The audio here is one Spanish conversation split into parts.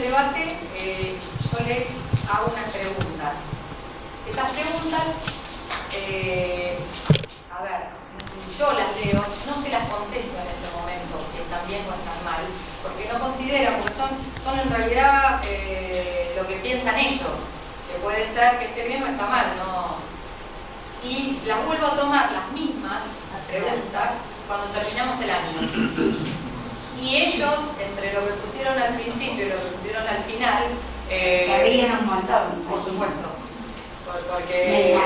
debate, yo les hago unas preguntas. Esas preguntas, a ver, yo las leo, no se las contesto en ese momento, si están bien o están mal, porque no considero, porque son en realidad lo que piensan ellos, que puede ser que esté bien o está mal, no. Y las vuelvo a tomar las mismas preguntas cuando terminamos el año. Y ellos, entre lo que pusieron al principio y lo que pusieron al final, se ríen un montón. Por supuesto. Porque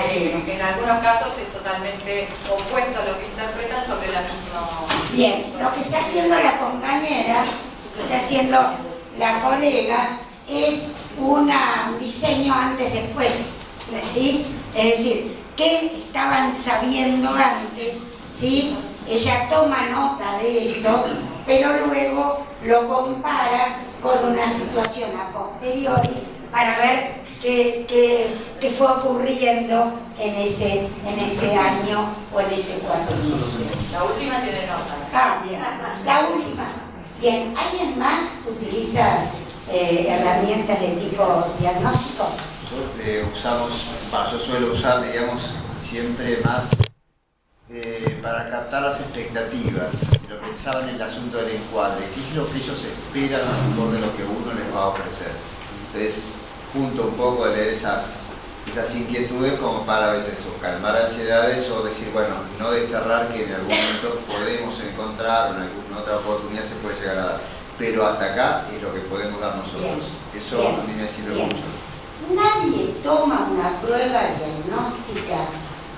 en algunos casos es totalmente opuesto a lo que interpretan sobre la misma... Bien, lo que está haciendo la compañera, lo que está haciendo la colega, es un diseño antes-después, ¿sí? Es decir, ¿qué estaban sabiendo antes? ¿Sí? Ella toma nota de eso, pero luego lo compara con una situación a posteriori para ver qué fue ocurriendo en ese año o en ese cuatrimestre. La última tiene nota. Bien. La última. Bien, ¿alguien más utiliza herramientas de tipo diagnóstico? Yo suelo usar, digamos, siempre más para captar las expectativas. Lo pensaba en el asunto del encuadre, qué es lo que ellos esperan a lo mejor de lo que uno les va a ofrecer. Entonces, junto un poco de leer esas inquietudes como para a veces o calmar ansiedades o decir, bueno, no desterrar que en algún momento podemos encontrar o en alguna otra oportunidad se puede llegar a dar. Pero hasta acá es lo que podemos dar nosotros. Bien. Eso Bien. a mí me sirve Bien. mucho. Nadie toma una prueba diagnóstica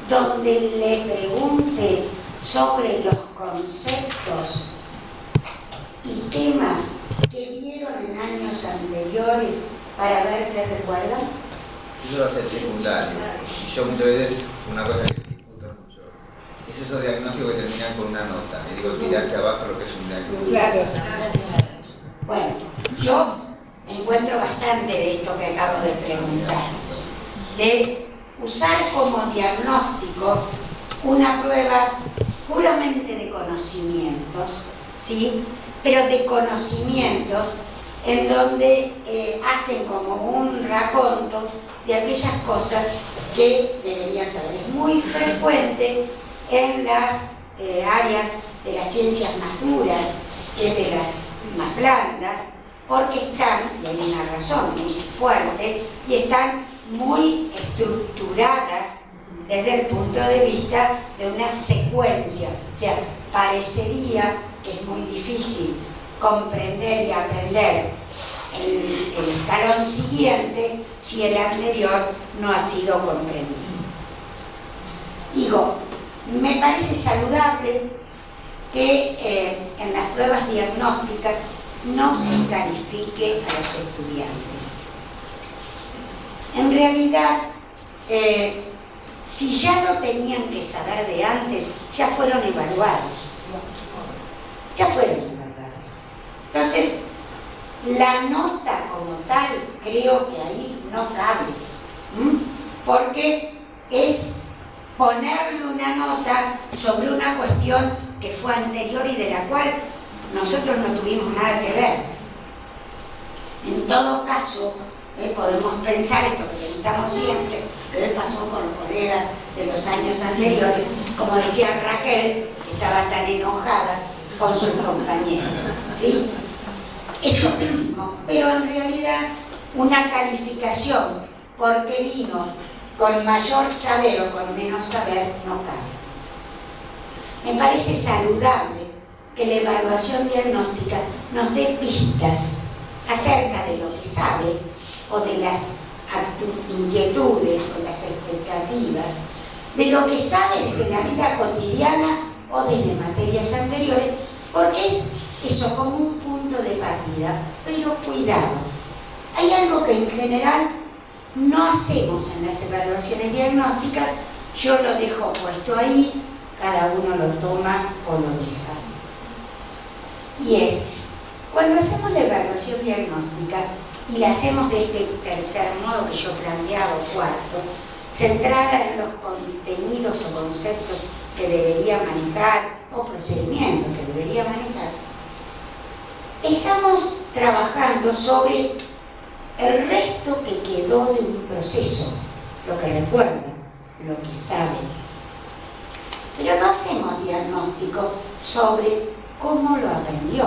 donde le pregunte sobre los conceptos y temas que vieron en años anteriores para ver qué recuerdan. Eso va a ser secundario. Y yo muchas veces, una cosa que discuto mucho, es esos diagnósticos que terminan con una nota. Y digo, tiraste abajo lo que es un diagnóstico. Claro. Bueno, yo encuentro bastante de esto que acabo de preguntar, de usar como diagnóstico una prueba puramente de conocimientos, ¿sí? Pero de conocimientos en donde hacen como un raconto de aquellas cosas que deberían saber. Es muy frecuente en las áreas de las ciencias más duras que de las más blandas, porque están, y hay una razón muy fuerte, y están muy estructuradas desde el punto de vista de una secuencia. O sea, parecería que es muy difícil comprender y aprender el escalón siguiente si el anterior no ha sido comprendido. Digo, me parece saludable que en las pruebas diagnósticas no se califique a los estudiantes. En realidad, si ya lo tenían que saber de antes, ya fueron evaluados. Ya fueron evaluados. Entonces, la nota como tal, creo que ahí no cabe. Porque es ponerle una nota sobre una cuestión que fue anterior y de la cual nosotros no tuvimos nada que ver. En todo caso, podemos pensar esto que pensamos siempre, que pasó con los colegas de los años anteriores, como decía Raquel, que estaba tan enojada con sus compañeros, ¿sí? Eso mismo, pero en realidad una calificación porque vino con mayor saber o con menos saber no cabe. Me parece saludable que la evaluación diagnóstica nos dé pistas acerca de lo que sabe o de las inquietudes o las expectativas, de lo que sabe desde la vida cotidiana o desde materias anteriores, porque es eso como un punto de partida. Pero cuidado, hay algo que en general no hacemos en las evaluaciones diagnósticas, yo lo dejo puesto ahí, cada uno lo toma o lo deja. Y es, cuando hacemos la evaluación diagnóstica, y la hacemos de este tercer modo que yo planteaba, o cuarto, centrada en los contenidos o conceptos que debería manejar, o procedimientos que debería manejar, estamos trabajando sobre el resto que quedó de un proceso, lo que recuerda, lo que sabe. Pero no hacemos diagnóstico sobre cómo lo aprendió.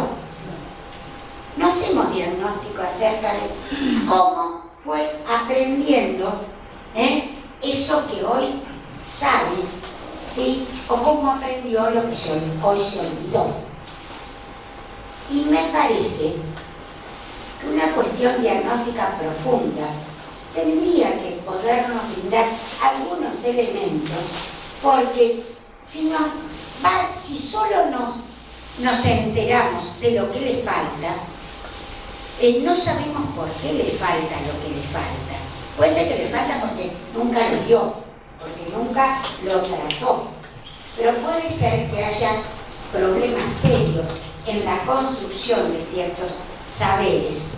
No hacemos diagnóstico acerca de cómo fue aprendiendo eso que hoy sabe, ¿sí? O cómo aprendió lo que hoy se olvidó. Y me parece que una cuestión diagnóstica profunda tendría que podernos brindar algunos elementos, porque si solo nos enteramos de lo que le falta, no sabemos por qué le falta lo que le falta. Puede ser que le falta porque nunca lo vio, porque nunca lo trató, pero puede ser que haya problemas serios en la construcción de ciertos saberes.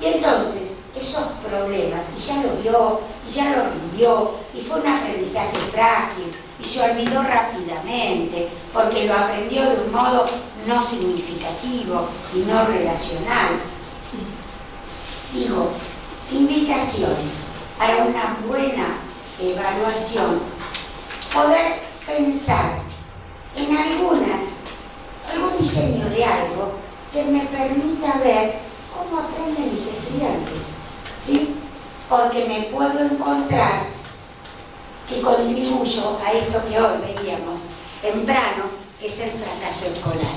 Y entonces, esos problemas, y ya lo vio, y ya lo vivió, y fue un aprendizaje frágil, y se olvidó rápidamente, porque lo aprendió de un modo no significativo y no relacional. Digo, invitación para una buena evaluación, poder pensar en algún diseño de algo que me permita ver cómo aprenden mis estudiantes, ¿sí? Porque me puedo encontrar que contribuyo a esto que hoy veíamos temprano, que es el fracaso escolar.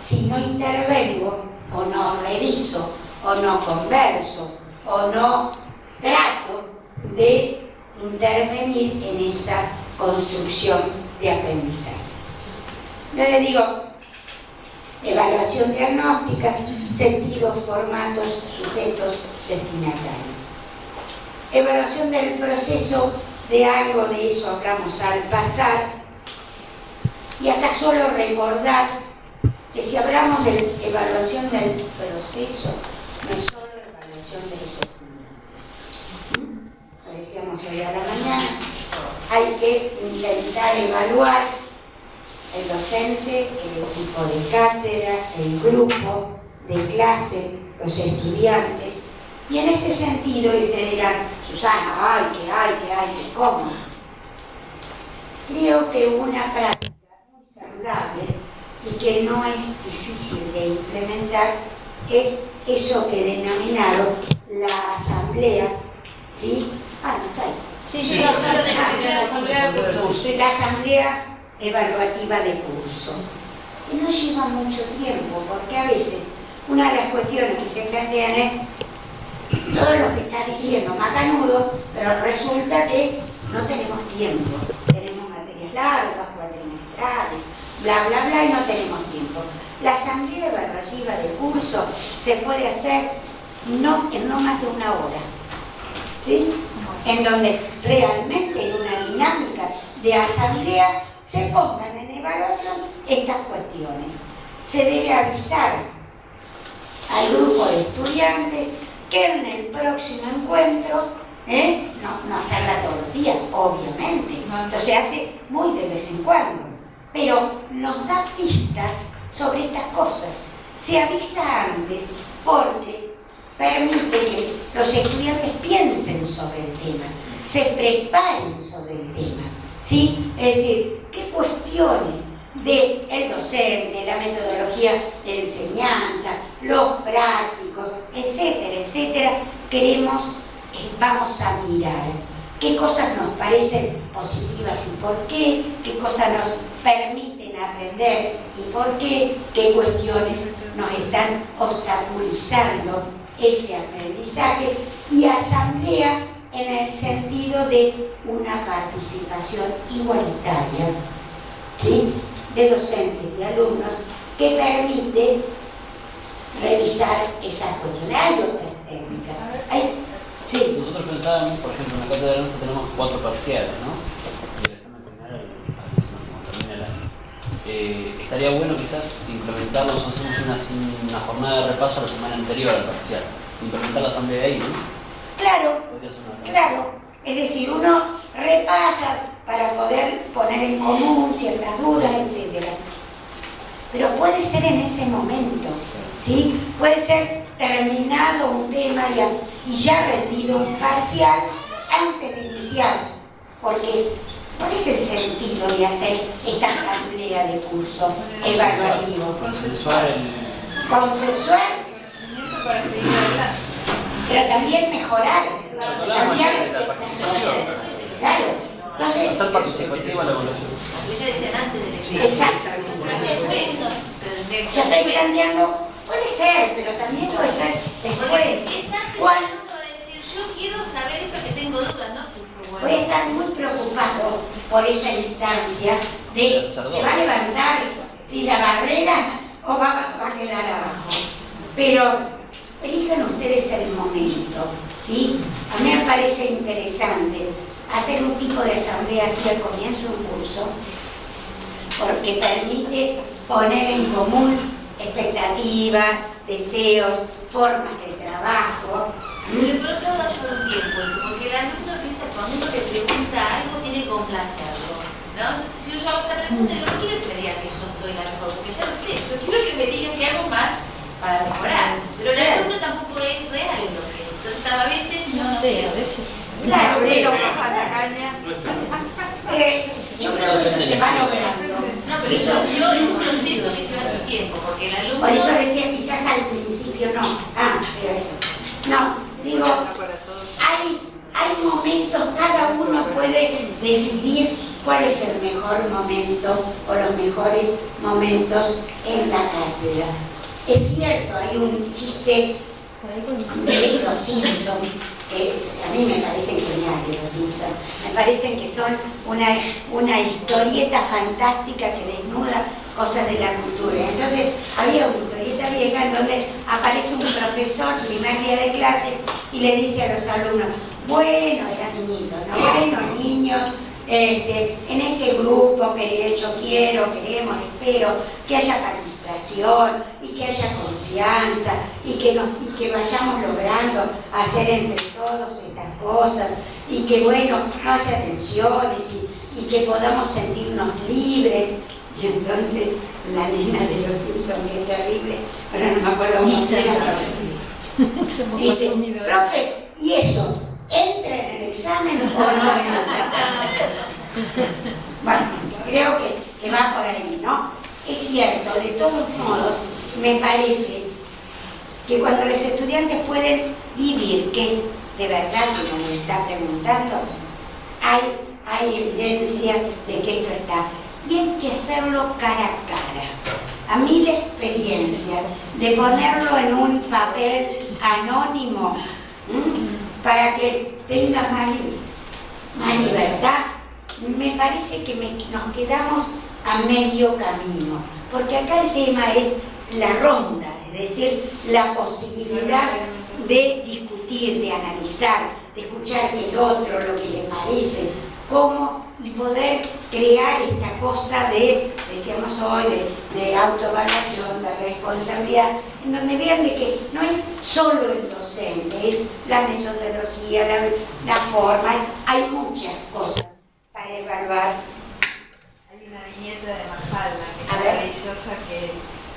Si no intervengo, o no reviso, o no converso, o no trato de intervenir en esa construcción de aprendizajes. Yo le digo, evaluación diagnóstica, sentidos, formatos, sujetos, destinatarios. Evaluación del proceso, de algo de eso hablamos al pasar. Y acá solo recordar que si hablamos de evaluación del proceso, no es solo la evaluación de los estudiantes. Lo decíamos hoy a la mañana, hay que intentar evaluar el docente, el equipo de cátedra, el grupo de clase, los estudiantes. Y en este sentido, y ustedes dirán, Susana, que ¿cómo? Creo que una práctica muy saludable y que no es difícil de implementar es eso que denominaron la asamblea, ¿sí? No está ahí. Sí, La asamblea evaluativa de curso. Y no lleva mucho tiempo, porque a veces una de las cuestiones que se plantean es todo lo que está diciendo Macanudo, pero resulta que no tenemos tiempo. Tenemos materias largas, cuatrimestrales, bla, bla, bla, y no tenemos tiempo. La asamblea evaluativa de curso se puede hacer en no más de una hora, ¿sí? En donde realmente en una dinámica de asamblea se pongan en evaluación estas cuestiones. Se debe avisar al grupo de estudiantes que en el próximo encuentro, no hacerla todos los días, obviamente, entonces se hace muy de vez en cuando, pero nos da pistas sobre estas cosas. Se avisa antes porque permite que los estudiantes piensen sobre el tema, se preparen sobre el tema, ¿sí? Es decir, qué cuestiones del docente, la metodología de enseñanza, los prácticos, etcétera, etcétera, vamos a mirar qué cosas nos parecen positivas y por qué cosas nos permiten aprender y por qué cuestiones nos están obstaculizando ese aprendizaje, y asamblea en el sentido de una participación igualitaria, ¿sí? De docentes y alumnos, que permite revisar esas cuestiones. Hay otras técnicas. Sí. Nosotros pensábamos, por ejemplo, en la cátedra nuestra tenemos 4 parciales, ¿no? Y el examen final cuando termina el año. Estaría bueno quizás implementarlo, nosotros hacemos una jornada de repaso la semana anterior al parcial. Implementar la asamblea ahí, ¿no? Claro, claro. Es decir, uno repasa para poder poner en común ciertas dudas, etc. Pero puede ser en ese momento, ¿sí? Puede ser terminado un tema y ya rendido un parcial antes de iniciar. Porque, ¿cuál es el sentido de hacer esta asamblea de curso evaluativo? Consensuar para seguir adelante. pero también mejorar, cambiar claro. Entonces, hacer participativa la evaluación. Ellos decían antes de elegir. Exactamente. Yo estoy planteando, puede ser, pero también puede ser después. Es antes de decir, yo quiero saber esto que tengo dudas, ¿no? Voy a estar muy preocupado por esa instancia de se va a levantar si la barrera o va a quedar abajo. Pero elijan ustedes el momento, ¿sí? A mí me parece interesante hacer un tipo de asamblea así al comienzo de un curso, porque permite poner en común expectativas, deseos, formas de trabajo. Pero por otro lado lleva un tiempo, porque el alumno piensa que cuando uno le pregunta algo tiene que complacerlo, ¿no? Entonces si yo hago esa pregunta, yo no quiero que me diga que yo soy la mejor, porque ya lo sé, yo quiero que me diga que hago mal para mejorar. Pero el alumno tampoco es real en lo que es. Entonces a veces no sé, a veces. Claro, pero baja la caña. yo creo que eso se va logrando. No, pero eso es un proceso que lleva su tiempo, porque el alumno... Por eso decía quizás al principio no. No, digo, hay momentos, cada uno puede decidir cuál es el mejor momento o los mejores momentos en la cátedra. Es cierto, hay un chiste de los Simpsons, que a mí me parecen geniales los Simpsons, me parecen que son una historieta fantástica que desnuda cosas de la cultura. Entonces había una historieta vieja en donde aparece un profesor primer día de clase y le dice a los alumnos, bueno, eran niñitos, ¿no? Bueno, niños, en este grupo que de hecho queremos, espero que haya participación y que haya confianza y que vayamos logrando hacer entre todos estas cosas y que bueno, no haya tensiones y que podamos sentirnos libres. Y entonces la nena de los Simpsons, que es terrible, pero no me acuerdo cómo se llama, dice, profe, ¿y eso? ¿Entra en el examen o no entra? Bueno, creo que va por ahí, ¿no? Es cierto, de todos modos, me parece que cuando los estudiantes pueden vivir, que es de verdad como me está preguntando, hay evidencia de que esto está. Y hay que hacerlo cara a cara. A mí la experiencia de ponerlo en un papel anónimo para que tenga más libertad, me parece que nos quedamos a medio camino. Porque acá el tema es la ronda, es decir, la posibilidad de discutir, de analizar, de escuchar del otro lo que le parece, cómo y poder crear esta cosa de, decíamos hoy, de autoevaluación, de responsabilidad, en donde vean de que no es solo el docente, es la metodología, la forma, hay muchas cosas para evaluar. Hay una viñeta de Mafalda que es A ver. maravillosa, que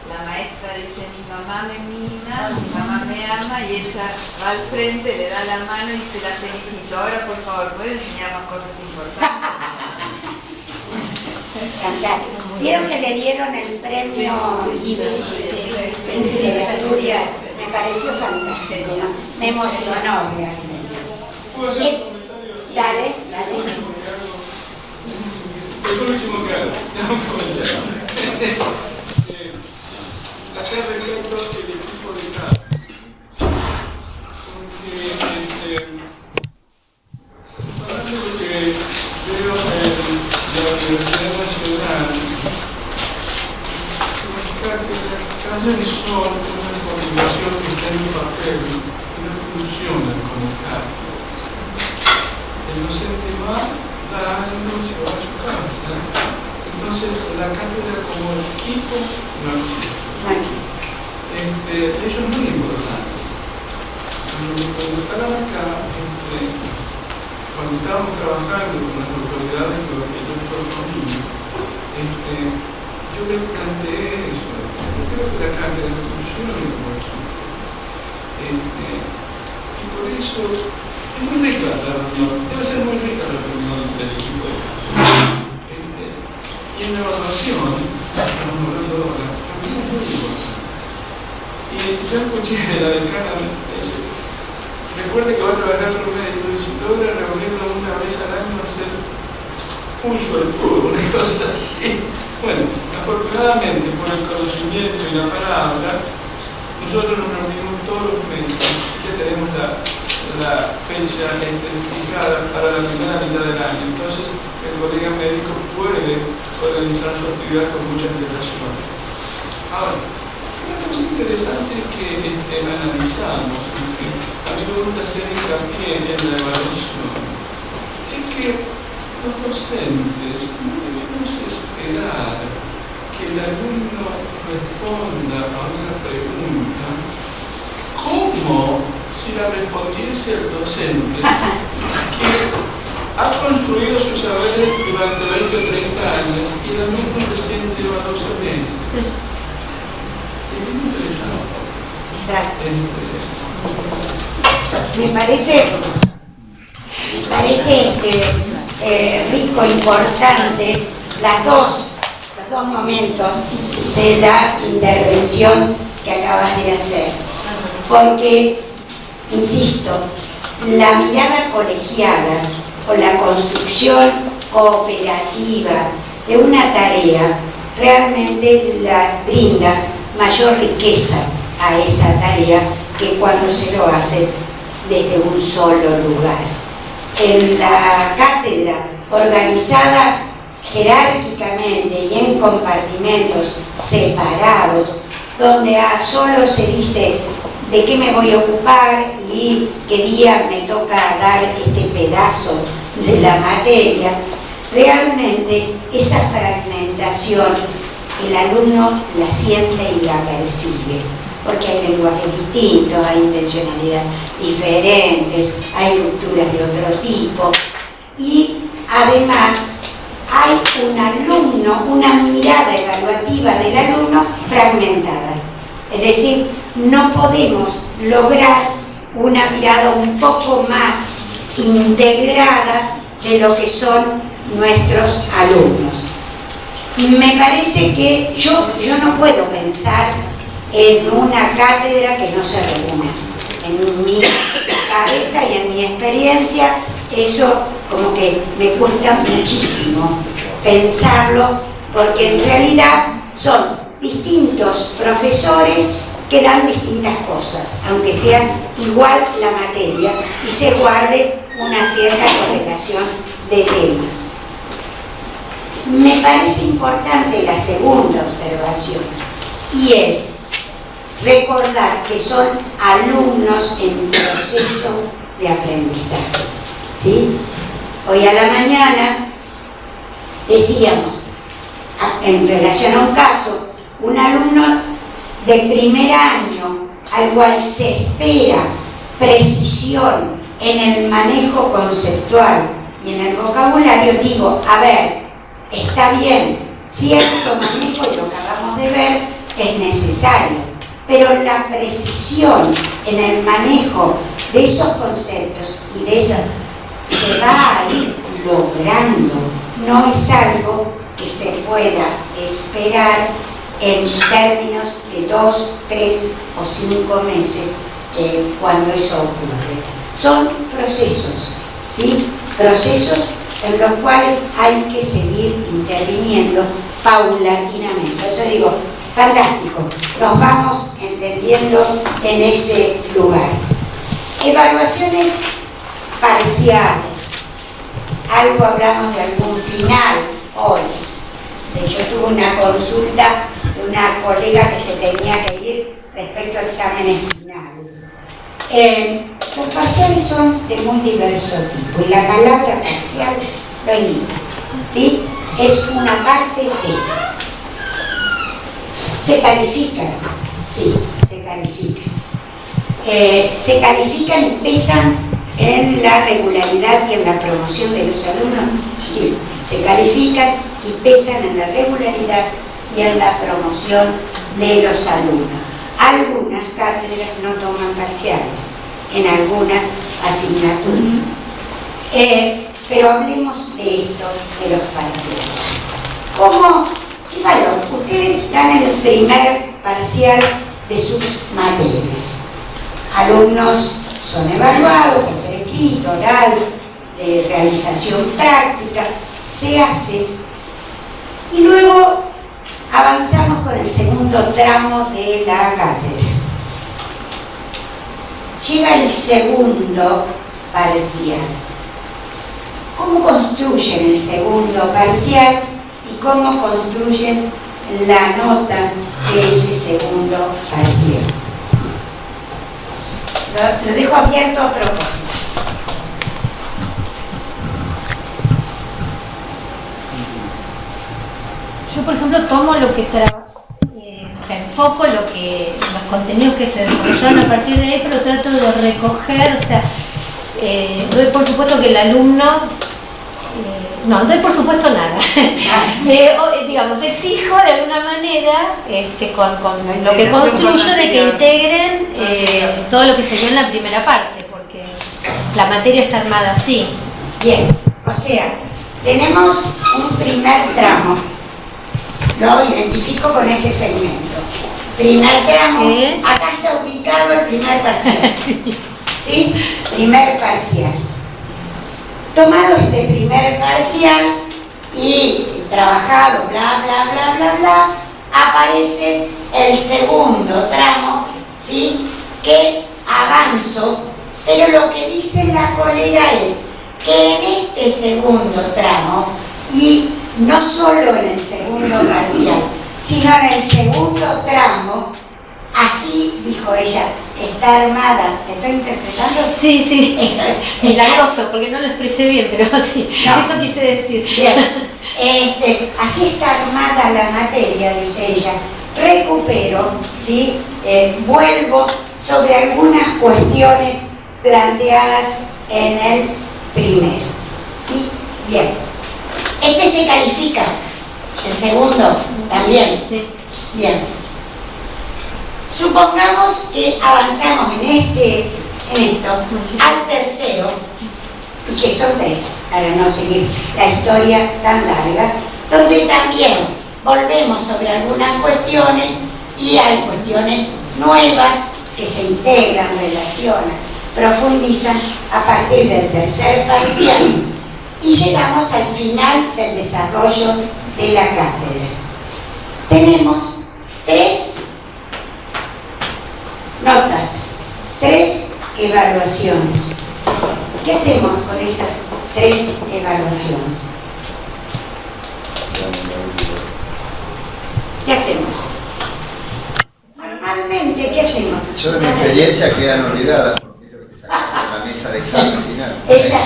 la maestra dice, mi mamá me mima, mi mamá me ama, y ella va al frente, le da la mano y se la felicito. Ahora, por favor, ¿puede enseñarnos cosas importantes? Cantar. ¿Vieron que le dieron el premio Príncipe de Asturias? Me pareció fantástico, ¿no? Me emocionó realmente. ¿Puedo hacer un comentario? Dale. El último que hago, ya un comentario. Acá recuerdo el equipo de cada. Porque hablando de lo que veo de la Universidad Nacional, cada emisor tiene una coordinación que está en un papel y no funciona como tal. El docente va, da algo y se va a su casa. Entonces, la cátedra como equipo no existe. Eso es muy importante. Cuando estaban acá, cuando estábamos trabajando con las autoridades con las que yo estoy conmigo, yo les planteé eso. Yo creo que la cátedra funciona como equipo. Y por eso es muy rica la reunión, debe ser muy rica la reunión del equipo de caso. Y en la evaluación, estamos hablando ahora, también es muy diversa. Y yo escuché a la decana, recuerde que va a trabajar con un médico y si logra reunirlo una vez al año va a ser un suertudo, una cosa así. Bueno, afortunadamente por el conocimiento y la palabra, nosotros nos reunimos todos los médicos, ya tenemos la fecha identificada para la primera mitad del año. Entonces el colega médico puede organizar su actividad con mucha antelación. Ahora, una cosa interesante que analizamos, y que a mí me gusta hacer hincapié en la evaluación, es que los docentes no debemos esperar que el alumno responda a una pregunta como si la respondiese el docente que ha construido sus saberes durante 20 o 30 años y el alumno recién lleva 12 meses. Es muy interesante. Exacto. Me parece rico, importante, los dos momentos de la intervención que acabas de hacer. Porque, insisto, la mirada colegiada o la construcción cooperativa de una tarea realmente la brinda mayor riqueza a esa tarea que cuando se lo hace desde un solo lugar. En la cátedra organizada jerárquicamente y en compartimentos separados, donde solo se dice de qué me voy a ocupar y qué día me toca dar este pedazo de la materia, realmente esa fragmentación el alumno la siente y la percibe, porque hay lenguajes distintos, hay intencionalidades diferentes, hay rupturas de otro tipo y además hay un alumno, una mirada evaluativa del alumno fragmentada. Es decir, no podemos lograr una mirada un poco más integrada de lo que son nuestros alumnos. Me parece que yo no puedo pensar en una cátedra que no se reúna. En mi cabeza y en mi experiencia, eso como que me cuesta muchísimo pensarlo, porque en realidad son distintos profesores que dan distintas cosas, aunque sea igual la materia y se guarde una cierta correlación de temas. Me parece importante la segunda observación, y es recordar que son alumnos en proceso de aprendizaje, ¿sí? Hoy a la mañana decíamos, en relación a un caso, un alumno de primer año al cual se espera precisión en el manejo conceptual y en el vocabulario, digo, a ver, está bien, cierto manejo, y lo que acabamos de ver es necesario, pero la precisión en el manejo de esos conceptos y de esas se va a ir logrando, no es algo que se pueda esperar en términos de 2, 3 o 5 meses cuando eso ocurre. Son procesos, ¿sí? Procesos en los cuales hay que seguir interviniendo paulatinamente. Por eso digo, fantástico, nos vamos entendiendo en ese lugar. Evaluaciones parciales. Algo hablamos de algún final hoy. De hecho, tuve una consulta de una colega que se tenía que ir respecto a exámenes finales. Los parciales son de muy diverso tipo y la palabra parcial lo indica, ¿sí? Es una parte de. ¿Se califican? Sí, se califican. Se califican y pesan en la regularidad y en la promoción de los alumnos. Sí, se califican y pesan en la regularidad y en la promoción de los alumnos. Algunas cátedras no toman parciales, en algunas asignaturas. Pero hablemos de esto, de los parciales. ¿Cómo? ¿Qué valor? Ustedes dan el primer parcial de sus materias. Alumnos son evaluados, que ser escrito, oral, de realización práctica, se hace. Y luego avanzamos con el segundo tramo de la cátedra. Llega el segundo parcial. ¿Cómo construyen el segundo parcial y cómo construyen la nota de ese segundo parcial? Lo dejo abierto a propósito. Yo, por ejemplo, tomo lo que o sea, enfoco los contenidos que se desarrollaron a partir de ahí, pero trato de recoger, o sea, doy por supuesto que el alumno, no doy por supuesto nada, digamos, exijo de alguna manera, con lo que construyo, de que integren todo lo que se vio en la primera parte, porque la materia está armada así. Bien, o sea, tenemos un primer tramo. Lo identifico con este segmento. Primer tramo, acá está ubicado el primer parcial. ¿Sí? Primer parcial. Tomado este primer parcial y trabajado, bla, bla, bla, bla, bla, aparece el segundo tramo, ¿sí? Que avanzo, pero lo que dice la colega es que en este segundo tramo, y no solo en el segundo parcial, sino en el segundo tramo, así dijo ella, está armada. ¿Te estoy interpretando? Sí, sí, milagroso, porque no lo expresé bien, pero sí, no. Eso quise decir. Bien. Así está armada la materia, dice ella. Recupero, ¿sí? Vuelvo sobre algunas cuestiones planteadas en el primero. ¿Sí? Bien. Este se califica, el segundo también. Sí. Bien. Supongamos que avanzamos en esto al tercero, y que son 3, para no seguir la historia tan larga, donde también volvemos sobre algunas cuestiones y hay cuestiones nuevas que se integran, relacionan, profundizan a partir del tercer parcial. Y llegamos al final del desarrollo de la cátedra. Tenemos 3 notas, 3 evaluaciones. ¿Qué hacemos con esas 3 evaluaciones? ¿Qué hacemos? Normalmente, ¿qué hacemos? Yo de mi experiencia quedan olvidadas. La mesa de examen final. Esa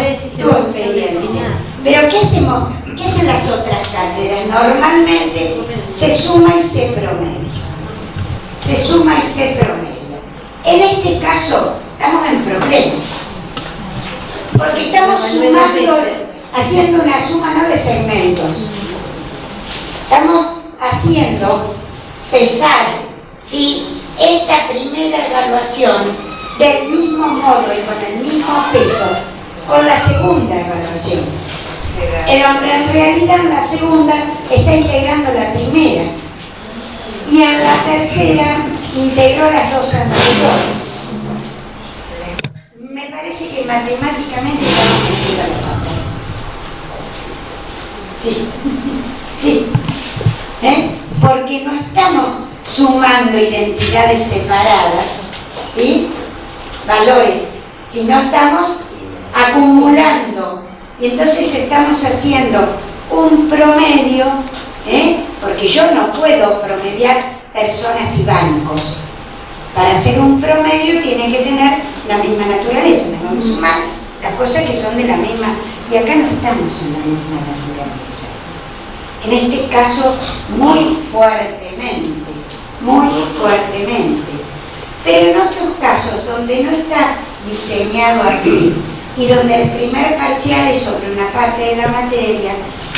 es tu experiencia. Pero ¿qué hacemos? ¿Qué hacen las otras cátedras? Normalmente se suma y se promedia. Se suma y se promedia. En este caso estamos en problemas. Porque estamos sumando, haciendo una suma no de segmentos. Estamos haciendo pesar, ¿sí?, esta primera evaluación del mismo modo y con el mismo peso con la segunda evaluación. En realidad la segunda está integrando la primera y en la tercera integró las 2 anteriores. Me parece que matemáticamente estamos metiendo la pata. Sí, sí. Porque no estamos sumando identidades separadas, ¿sí?, valores, sino estamos acumulando y entonces estamos haciendo un promedio, porque yo no puedo promediar personas y bancos. Para hacer un promedio tiene que tener la misma naturaleza, tenemos que sumar las cosas que son de la misma, y acá no estamos en la misma naturaleza. En este caso muy fuertemente, pero en otros casos donde no está diseñado así y donde el primer parcial es sobre una parte de la materia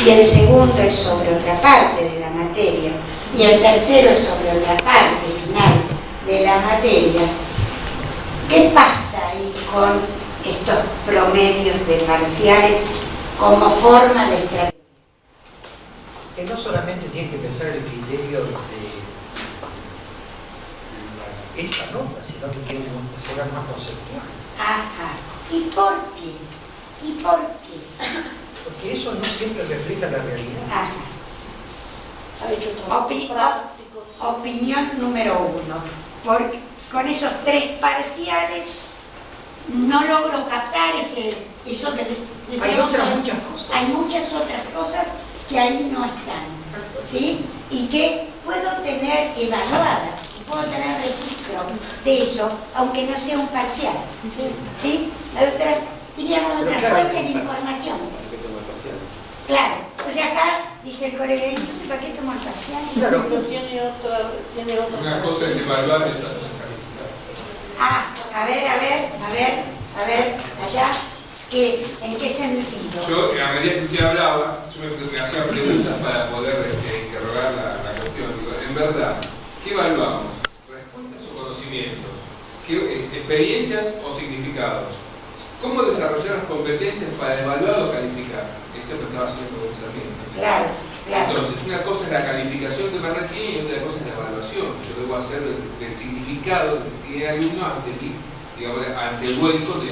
y el segundo es sobre otra parte de la materia y el tercero es sobre otra parte final de la materia, ¿Qué pasa ahí con estos promedios de parciales como forma de estrategia? Que no solamente tiene que pensar el criterio de esa nota, sino que tiene que ser más conceptual. Ajá. ¿Y por qué? ¿Y por qué? Porque eso no siempre refleja la realidad. Ajá. Ha hecho Opinión número 1. Porque con esos 3 parciales no logro captar eso que decíamos. Hay muchas cosas. Hay muchas otras cosas que ahí no están, ¿sí? Y que puedo tener evaluadas, puedo tener registro de eso, aunque no sea un parcial, ¿sí? Hay otras, diríamos, otras fuentes de información. Claro, o sea, acá dice el colega, entonces ¿para qué tomo el parcial? Claro. Pero tiene otra. Una cosa es evaluar y otra cosa es calificar. Ah, a ver, allá, ¿en qué sentido? Yo, a medida que usted hablaba, yo me hacía preguntas para poder interrogar la cuestión. Digo, en verdad, ¿qué evaluamos? ¿Respuestas o conocimientos? ¿Experiencias o significados? ¿Cómo desarrollar las competencias para evaluar o calificar? Esto me estaba haciendo pensamiento. Claro. Entonces, una cosa es la calificación que me requiere y otra cosa es la evaluación. Yo debo hacer del significado que tiene el alumno ante mí, digamos, ante el vuelco de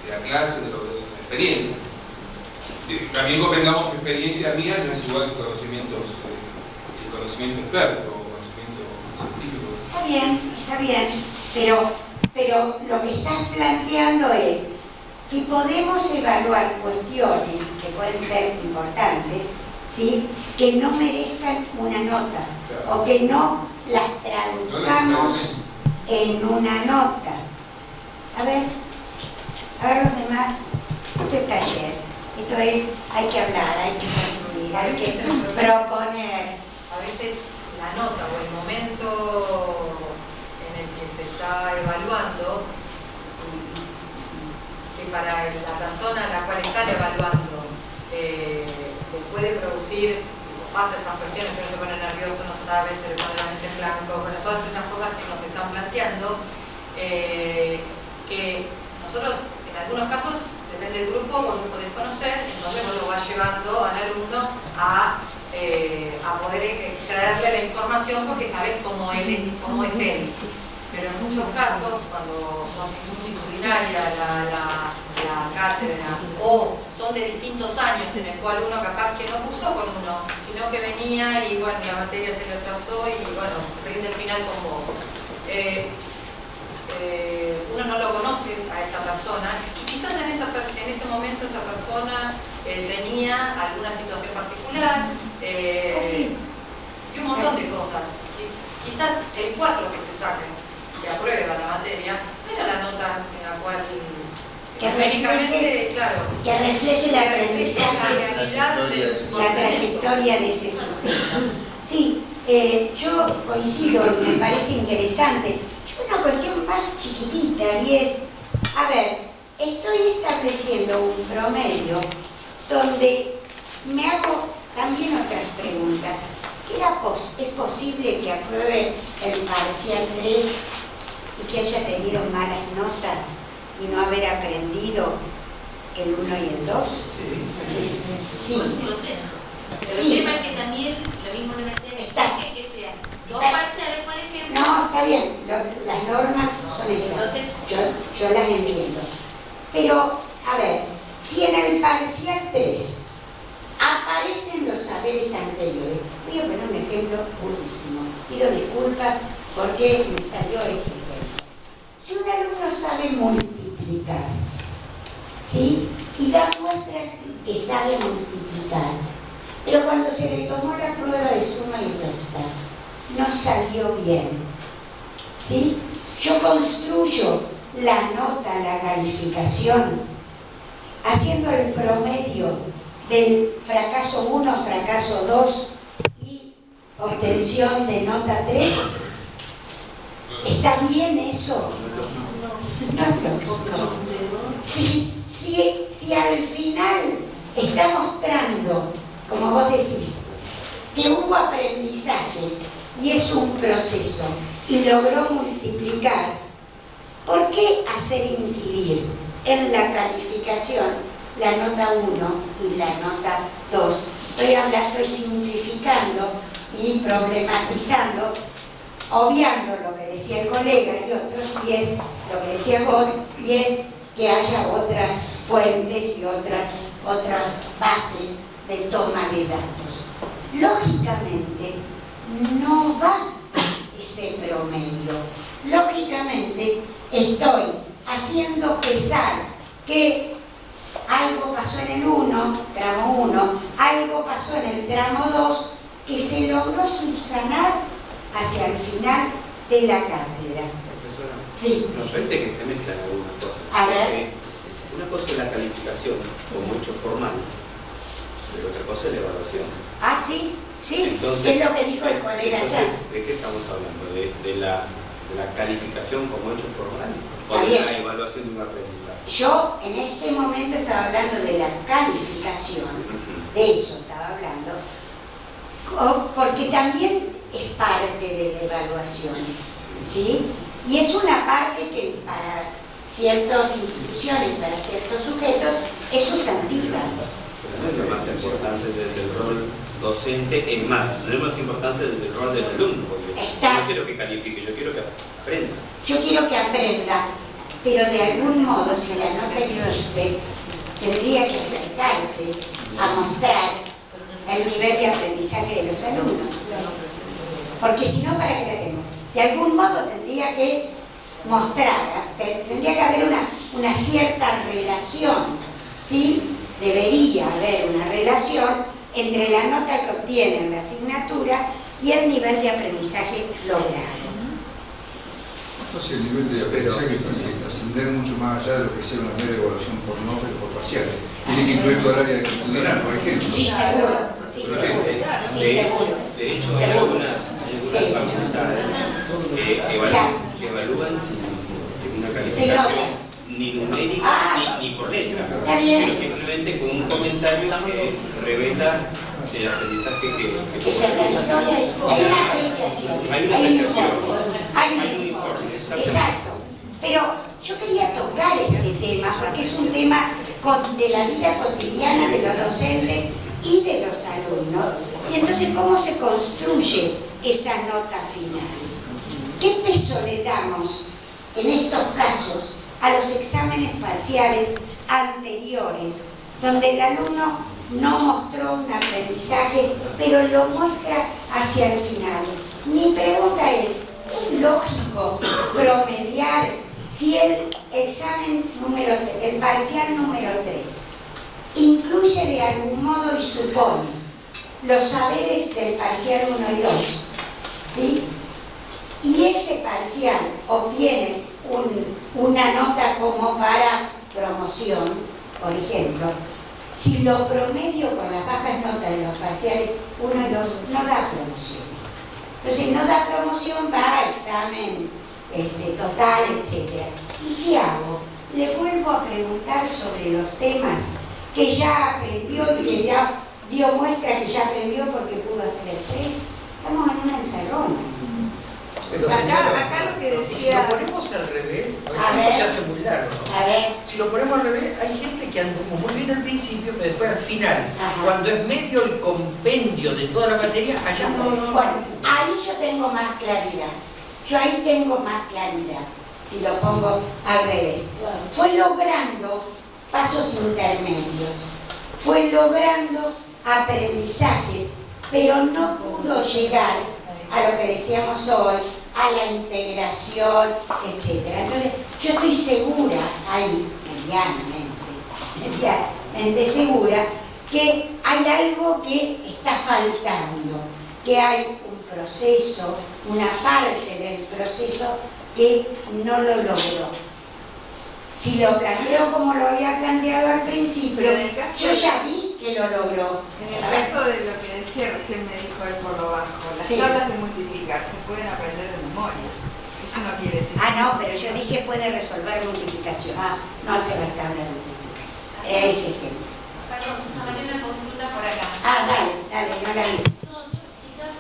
la clase, de la experiencia. También convengamos que experiencia mía no es igual que el conocimiento experto o conocimiento científico. Está bien, pero lo que estás planteando es que podemos evaluar cuestiones que pueden ser importantes, ¿sí? Que no merezcan una nota, o que no las traduzcamos en una nota. A ver los demás. Esto es taller, esto es, hay que hablar, hay que construir, hay que proponer. A veces la nota o el momento en el que se está evaluando, que para la persona a la cual están evaluando le puede producir, pasa esas cuestiones que uno se pone nervioso, no sabe, se le pone la mente en blanco, bueno, todas esas cosas que nos están planteando, que nosotros en algunos casos, depende del grupo, con un grupo desconocer, entonces uno lo va llevando al alumno a poder extraerle la información porque sabe cómo es él. Pero en muchos casos, cuando son multitudinarias la cátedra o son de distintos años en el cual uno capaz que no cursó con uno, sino que venía y bueno, la materia se le atrasó y bueno, rinde el final con vos. Uno no lo conoce a esa persona y quizás en ese momento esa persona tenía alguna situación particular y un montón de cosas. Quizás el 4 que te saquen que aprueba la materia, no era la nota en la cual numéricamente, claro, que refleje el aprendizaje, la trayectoria de ese sujeto. Sí, yo coincido y me parece interesante. Una cuestión más chiquitita y es, a ver, estoy estableciendo un promedio donde me hago también otras preguntas. ¿Es posible que apruebe el parcial 3 y que haya tenido malas notas y no haber aprendido el 1 y el 2? Sí. Es un proceso. Pero Sí. el tema es que también la misma universidad exige que sean 2 parciales, por ejemplo. No, está bien, las normas son esas, yo las entiendo. Pero, a ver, si en el parcial 3 aparecen los saberes anteriores, voy a poner un ejemplo buenísimo, pido disculpas porque me salió este ejemplo. Si un alumno sabe multiplicar, ¿sí? Y da muestras que sabe multiplicar, pero cuando se le tomó la prueba de suma y resta, no salió bien, ¿sí? Yo construyo la nota, la calificación, haciendo el promedio del fracaso 1, fracaso 2 y obtención de nota 3. ¿Está bien eso? No es lógico. Si al final está mostrando, como vos decís, que hubo aprendizaje y es un proceso y logró multiplicar ¿Por qué hacer incidir en la calificación la nota 1 y la nota 2? Estoy simplificando y problematizando, obviando lo que decía el colega y otros, y es lo que decías vos, y es que haya otras fuentes y otras bases de toma de datos. Lógicamente, no va ese promedio. Lógicamente, estoy haciendo pesar que algo pasó en el 1, tramo 1, algo pasó en el tramo 2, que se logró subsanar hacia el final de la cátedra. Profesora, Sí. nos parece que se mezclan algunas cosas. A ver. Una cosa es la calificación como hecho formal, pero otra cosa es la evaluación. Ah, sí, sí, Entonces, es lo que dijo el colega ya. ¿De qué estamos hablando? ¿De la calificación como hecho formal o Está de bien. la evaluación de un aprendizaje? Yo en este momento estaba hablando de la calificación, de eso estaba hablando, porque también es parte de la evaluación, ¿sí? Y es una parte que para ciertas instituciones, para ciertos sujetos, es sustantiva. Pero no es lo más importante desde el rol docente, es más, no es más importante desde el rol del alumno, porque yo no quiero que califique, yo quiero que aprenda. Yo quiero que aprenda, pero de algún modo, si la nota existe, tendría que acercarse a mostrar el nivel de aprendizaje de los alumnos. Porque si no, ¿para qué la tengo? De algún modo tendría que mostrar, tendría que haber una cierta relación, ¿sí? Debería haber una relación entre la nota que obtiene en la asignatura y el nivel de aprendizaje logrado. Entonces el nivel de aprendizaje tiene que trascender mucho más allá de lo que sea una mera evaluación por notas y por parciales. Tiene que incluir toda el área actitudinal, por ejemplo. Sí, seguro. Sí, seguro. Sí, seguro. De hecho, hay algunas facultades que evalúan sin una calificación ni numérica ni por letra, sino simplemente con un comentario que revela el aprendizaje que se realizó. Hay una apreciación. Hay una apreciación. Hay un informe. Exacto. Pero yo quería tocar este tema porque es un tema de la vida cotidiana de los docentes y de los alumnos. Y entonces, ¿cómo se construye esa nota final? ¿Qué peso le damos en estos casos a los exámenes parciales anteriores, donde el alumno no mostró un aprendizaje, pero lo muestra hacia el final? Mi pregunta es lógico promediar si el el parcial número 3 incluye de algún modo y supone los saberes del parcial 1 y 2, ¿sí? Y ese parcial obtiene una nota como para promoción, por ejemplo. Si lo promedio con las bajas notas de los parciales 1 y 2, no da promoción. Entonces, no da promoción, va a examen total, etc. ¿Y qué hago? Le vuelvo a preguntar sobre los temas que ya aprendió y que ya dio muestra que ya aprendió porque pudo hacer el test. Estamos en una encerrona. Pero acá lo que y si decía... lo ponemos al revés, A ver. esto se hace muy largo, ¿no? A ver. Si lo ponemos al revés, hay gente que anduvo muy bien al principio, pero después al final, Ajá. cuando es medio el compendio de toda la materia, allá no. Bueno, ahí yo tengo más claridad. Yo ahí tengo más claridad, si lo pongo al revés. Fue logrando pasos intermedios, fue logrando aprendizajes, pero no pudo llegar a lo que decíamos hoy, a la integración, etc. Entonces, yo estoy segura ahí, medianamente segura, que hay algo que está faltando, que hay un proceso, una parte del proceso que no lo logró. Si lo planteo como lo había planteado al principio, yo ya vi que lo logró. En el caso de lo que decía recién me dijo él por lo bajo, las tablas de multiplicar se pueden aprender de memoria. Eso no quiere decir. No, pero yo dije puede resolver multiplicación. No hace las tablas de multiplicar. Ese ejemplo. Perdón, Susana, hay una consulta por acá. Dale, no la vi. No, yo quizás,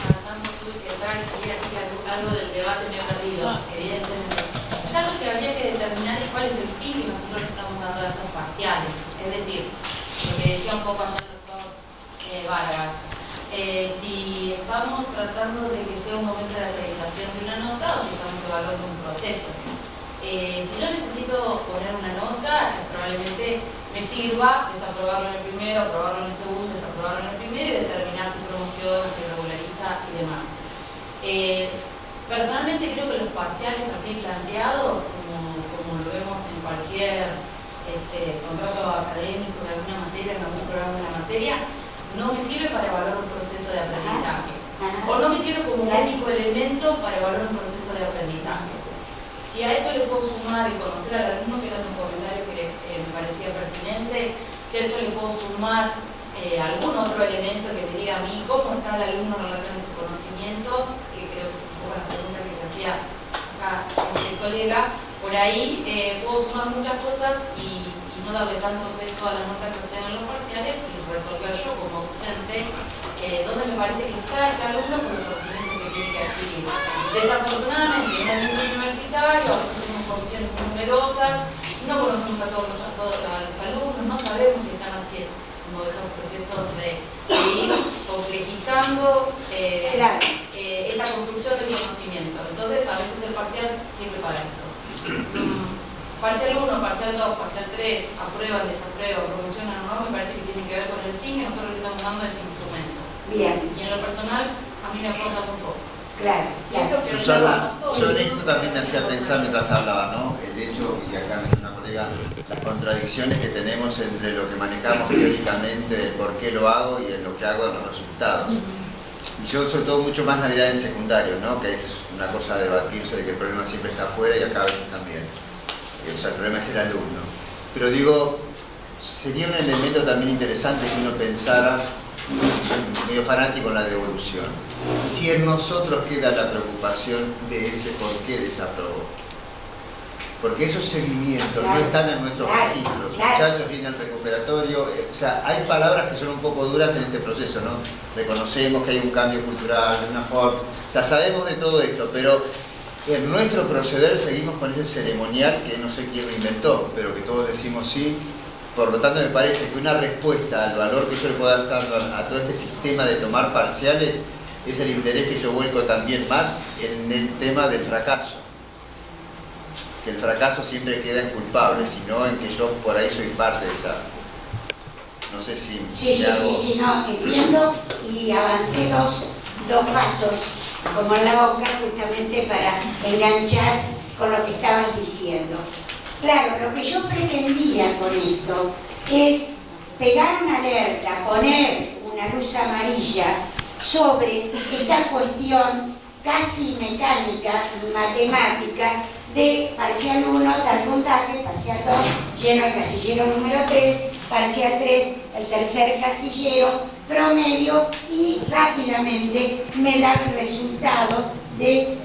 tratando tuve que entrar y salir así que algo del debate me he perdido, evidentemente. Es decir, lo que decía un poco allá el doctor Vargas, si estamos tratando de que sea un momento de acreditación de una nota o si estamos evaluando un proceso. Si yo necesito poner una nota, probablemente me sirva desaprobarlo en el primero, aprobarlo en el segundo, desaprobarlo en el primero y determinar si promociona, si regulariza y demás. Personalmente creo que los parciales así planteados, como lo vemos en cualquier contrato académico de alguna materia, en algún programa de la materia, no me sirve para evaluar un proceso de aprendizaje. O no me sirve como único elemento para evaluar un proceso de aprendizaje. Si a eso le puedo sumar y conocer al alumno, que era un comentario que me parecía pertinente, si a eso le puedo sumar algún otro elemento que me diga a mí cómo está el alumno en relación a sus conocimientos, que creo que es un poco la pregunta que se hacía acá el colega, por ahí puedo sumar muchas cosas y no darle tanto peso a la nota que obtengan los parciales y resolver yo como docente donde me parece que está cada alumno con el conocimiento que tiene que adquirir. Desafortunadamente, en el ambiente universitario, a veces tenemos comisiones muy numerosas, no conocemos a todos los alumnos, no sabemos si están haciendo esos procesos de ir complejizando esa construcción del conocimiento. Entonces, a veces el parcial sirve para esto. Parcial 1, parcial 2, parcial 3, aprueban, desaprueban, promocionan o no, me parece que tiene que ver con el fin que nosotros le estamos dando a ese instrumento. Bien. Y en lo personal, a mí me aporta muy poco. Claro, claro. Susana, sobre esto también me hacía pensar mientras hablaba, ¿no? El hecho, y acá me dice una colega, las contradicciones que tenemos entre lo que manejamos teóricamente, del por qué lo hago y en lo que hago en los resultados. Y yo, sobre todo, mucho más Navidad en secundario, ¿no? Que es una cosa de debatirse de que el problema siempre está afuera y acá a veces también. O sea, el problema es el alumno. Pero digo, sería un elemento también interesante que uno pensara, soy medio fanático en la devolución, si en nosotros queda la preocupación de ese por qué desaprobó. Porque esos seguimientos no están en nuestros registros. Los muchachos vienen al recuperatorio, o sea, hay palabras que son un poco duras en este proceso, ¿no? Reconocemos que hay un cambio cultural, una forma, o sea, sabemos de todo esto, pero en nuestro proceder seguimos con ese ceremonial que no sé quién lo inventó, pero que todos decimos sí. Por lo tanto, me parece que una respuesta al valor que yo le puedo dar a todo este sistema de tomar parciales es el interés que yo vuelco también más en el tema del fracaso. Que el fracaso siempre queda en culpable, sino en que yo por ahí soy parte de esa... No sé si... Sí, no, entiendo y avancé dos pasos como en la boca justamente para enganchar con lo que estabas diciendo. Claro, lo que yo pretendía con esto es pegar una alerta, poner una luz amarilla sobre esta cuestión casi mecánica y matemática de parcial 1, tal puntaje, parcial 2, lleno el casillero número 3, parcial 3, el tercer casillero, promedio, y rápidamente me da el resultado de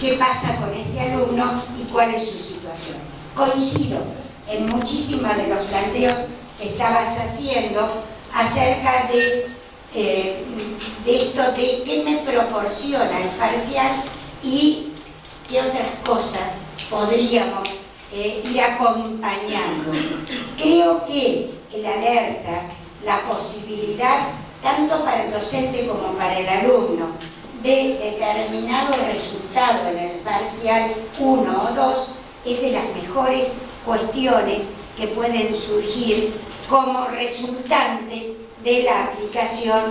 qué pasa con este alumno y cuál es su situación. Coincido en muchísimos de los planteos que estabas haciendo acerca de esto de qué me proporciona el parcial y qué otras cosas podríamos ir acompañando. Creo que el alerta, la posibilidad, tanto para el docente como para el alumno, de determinado resultado en el parcial 1 o 2, es de las mejores cuestiones que pueden surgir como resultante de la aplicación,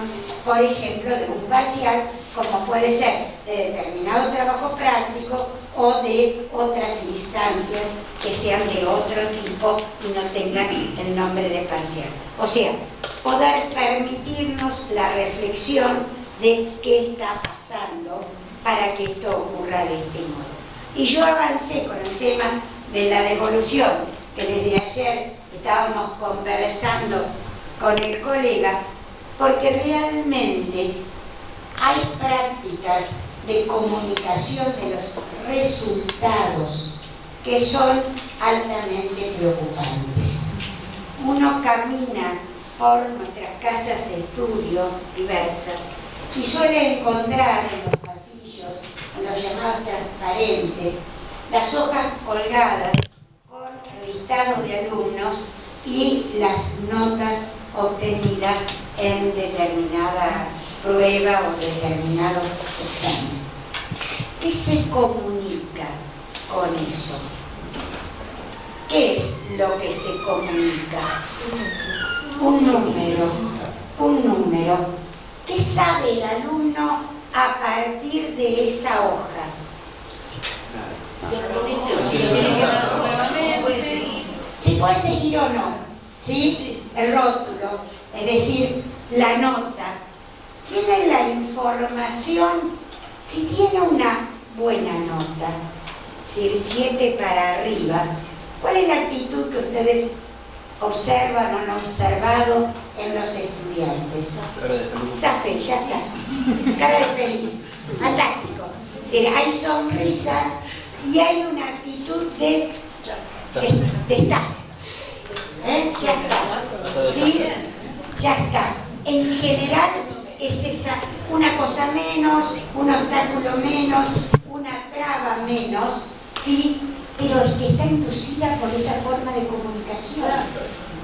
por ejemplo, de un parcial, como puede ser de determinado trabajo práctico o de otras instancias que sean de otro tipo y no tengan el nombre de parcial. O sea, poder permitirnos la reflexión de qué está pasando para que esto ocurra de este modo. Y yo avancé con el tema de la devolución, que desde ayer estábamos conversando con el colega, porque realmente hay prácticas de comunicación de los resultados que son altamente preocupantes. Uno camina por nuestras casas de estudio diversas y suele encontrar en los pasillos, en los llamados transparentes, las hojas colgadas con listados de alumnos y las notas obtenidas en determinada prueba o determinado examen. ¿Qué se comunica con eso? ¿Qué es lo que se comunica? Un número. ¿Qué sabe el alumno a partir de esa hoja? Si puede seguir o no, ¿sí? El rótulo, es decir, la nota. Tiene la información, si tiene una buena nota, si el 7 para arriba, ¿cuál es la actitud que ustedes observan o han observado en los estudiantes? Safe, ya está. Cara de feliz. Fantástico. Sí, hay sonrisa y hay una actitud de estar. Ya está. ¿Sí? Ya está. En general es esa, una cosa menos, un obstáculo menos, una traba menos, ¿sí? Pero es que está inducida por esa forma de comunicación.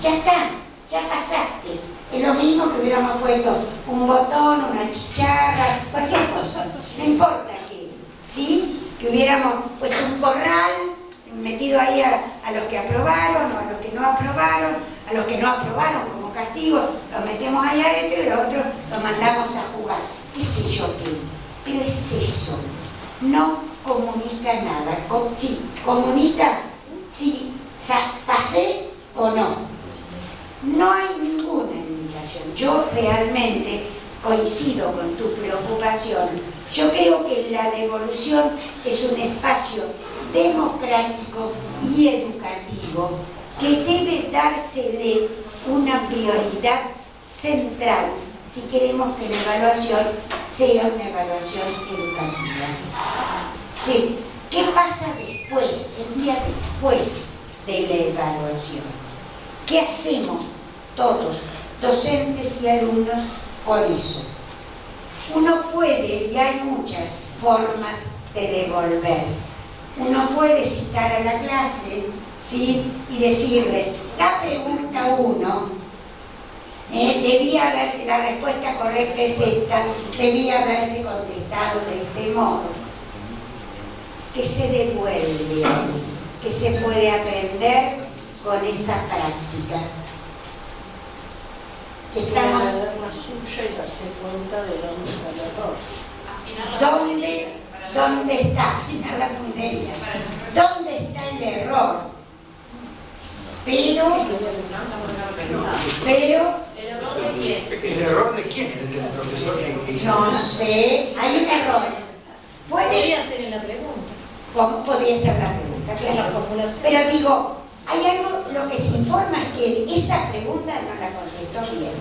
Ya está, ya pasaste. Es lo mismo que hubiéramos puesto un botón, una chicharra, cualquier cosa, no importa qué, ¿sí? Que hubiéramos puesto un corral, metido ahí a los que aprobaron o a los que no aprobaron, a los que no aprobaron como castigo, los metemos ahí adentro y los otros los mandamos a jugar. ¿Qué sé yo qué? Pero es eso, no comunica nada. Sí, comunica si pasé o no. No hay ninguna indicación. Yo realmente coincido con tu preocupación. Yo creo que la devolución es un espacio democrático y educativo que debe dársele una prioridad central si queremos que la evaluación sea una evaluación educativa. Sí. ¿Qué pasa después, el día después de la evaluación? ¿Qué hacemos todos, docentes y alumnos, por eso? Uno puede, y hay muchas formas de devolver. Uno puede citar a la clase, ¿sí? Y decirles, la pregunta 1, debía haberse, la respuesta correcta es esta, debía haberse contestado de este modo. ¿Qué se devuelve ahí? ¿Qué se puede aprender con esa práctica? Estamos... la suya y darse cuenta de dónde está el error. ¿Dónde está? Afinar la puntería. ¿Dónde está el error? Pero... ¿El error de quién? ¿El error de quién? ¿El del profesor que hizo? No sé, hay un error. Podría ser en la pregunta. ¿Cómo podría ser la pregunta? Claro. Pero digo, hay algo, lo que se informa es que esa pregunta no la contestó bien.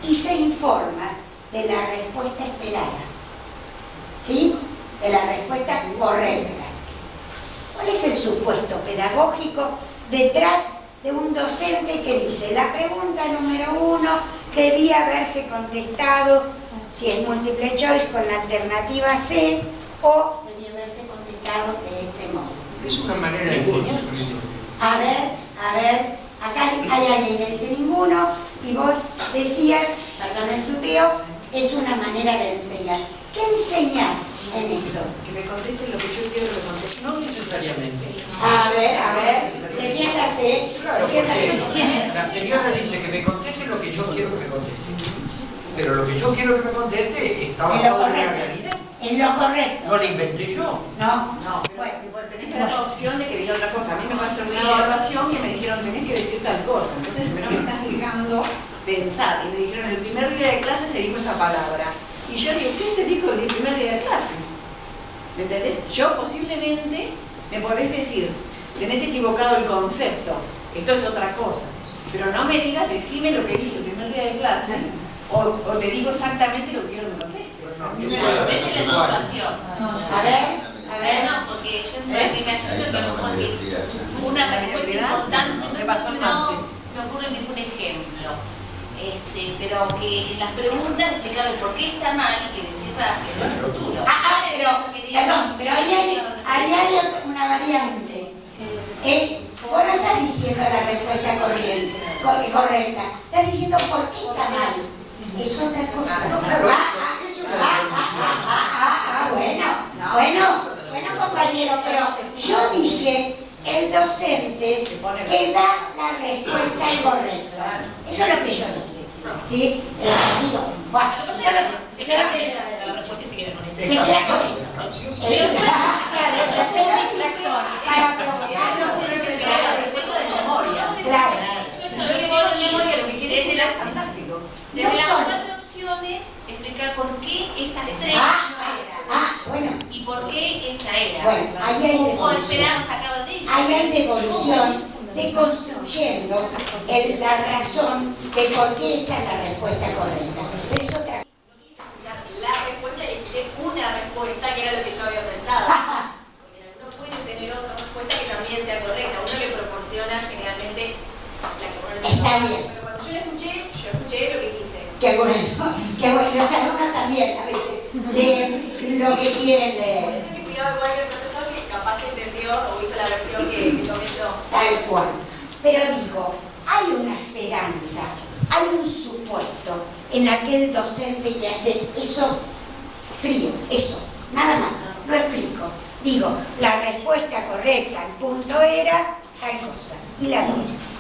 Y se informa de la respuesta esperada. ¿Sí? De la respuesta correcta. ¿Cuál es el supuesto pedagógico detrás de un docente que dice la pregunta número 1 debía haberse contestado, si es múltiple choice, con la alternativa C, o debía haberse contestado de este modo? Es una manera de enseñar. A ver, acá hay alguien que dice ninguno, y vos decías, perdón el tuteo, es una manera de enseñar. ¿Qué enseñás en eso? Que me contesten lo que yo quiero que me contesten. No necesariamente. A ver, defiéndase. Claro, porque la señora dice que me conteste lo que yo quiero que me conteste. Pero lo que yo quiero que me conteste está basado en la realidad. En lo correcto. No lo inventé yo. No, bueno, tenés que dar la opción de que diga otra cosa. A mí me pasó una evaluación y me dijeron tenés que decir tal cosa. Entonces no me estás dejando pensar. Y me dijeron el primer día de clase se dijo esa palabra. Y yo digo, ¿qué se dijo el primer día de clase? ¿Me entendés? Yo posiblemente me podés decir, tenés equivocado el concepto, esto es otra cosa. Pero no me digas, decime lo que dije el primer día de clase, o te digo exactamente lo que quiero que me conteste. Depende de la situación. A ver. No, porque yo me imagino que a lo mejor es una respuesta importante, Me pasó no antes. me ocurre ningún ejemplo. Pero que las preguntas explicar por qué está mal y que le sirva en el futuro. Pero ahí hay una variante. Vos no estás diciendo la respuesta corriente. correcta. Estás diciendo por qué está mal. Es otra cosa. Bueno, compañero, pero yo dije el docente que da la respuesta correcta. Eso es lo que yo dije. ¿Sí? Digo, bueno, eso es lo que yo no quiero saber. Se queda con eso. Para provocarlo. Claro. Yo le digo de memoria lo que quiere decir es fantástico. Desde las 4 opciones, explicar por qué esas 3 no eran. Bueno. Y por qué esa era. Bueno, ahí hay devolución. Ahí hay devolución deconstruyendo la razón de por qué esa es la respuesta correcta. Pero es otra. La respuesta y escuché una respuesta que era lo que yo había pensado. Porque uno puede tener otra respuesta que también sea correcta. Uno le proporciona generalmente la que uno necesita. Está bien. Pero cuando yo la escuché, yo escuché lo que quise. Qué bueno, qué bueno. Los alumnos también a veces leen lo que quieren leer. Por eso que cuidado igual que el profesor que capaz que entendió o hizo la versión que tomé yo. Tal cual. Pero digo, hay una esperanza, hay un supuesto en aquel docente que hace eso frío, eso, nada más, lo explico. Digo, la respuesta correcta al punto era tal cosa, y la diré.